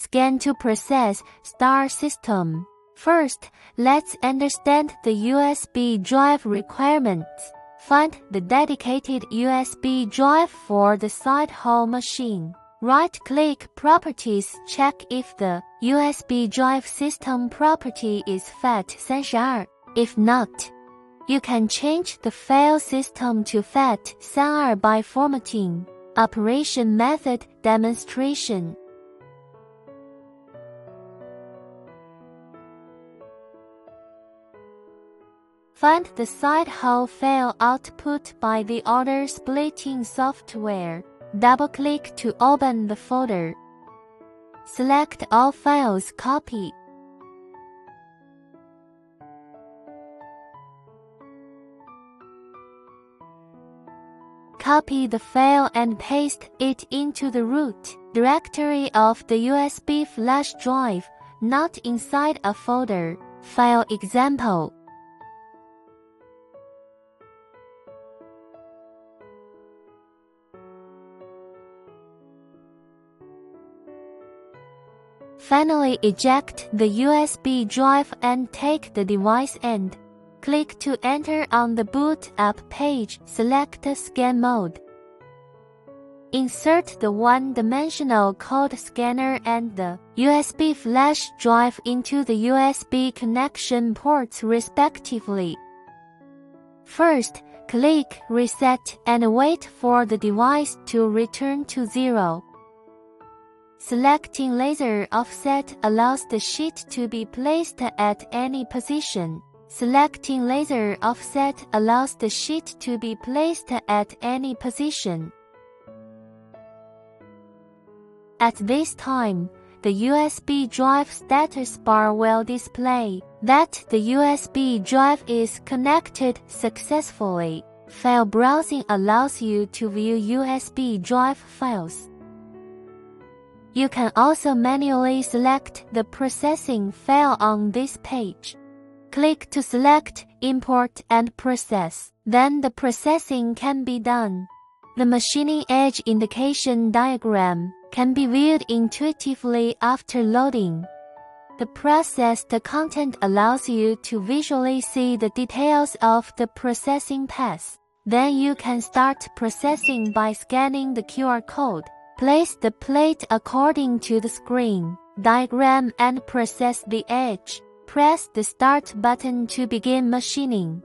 Scan to process star system. First, let's understand the USB drive requirements. Find the dedicated USB drive for the side hole machine. Right-click Properties, check if the USB drive system property is FAT32. If not, you can change the file system to FAT32 by formatting. Operation method demonstration. Find the side hole file output by the order splitting software. Double-click to open the folder. Select all files, copy. Copy the file and paste it into the root directory of the USB flash drive, not inside a folder. File example. Finally, eject the USB drive and take the device and click to enter on the boot up page. Select scan mode. Insert the one-dimensional code scanner and the USB flash drive into the USB connection ports respectively. First, click Reset and wait for the device to return to 0. Selecting laser offset allows the sheet to be placed at any position. Selecting laser offset allows the sheet to be placed at any position. At this time, the USB drive status bar will display that the USB drive is connected successfully. File browsing allows you to view USB drive files. You can also manually select the processing file on this page. Click to select Import and Process. Then the processing can be done. The machining edge indication diagram can be viewed intuitively after loading. The processed content allows you to visually see the details of the processing path. Then you can start processing by scanning the QR code. Place the plate according to the screen diagram and process the edge. Press the Start button to begin machining.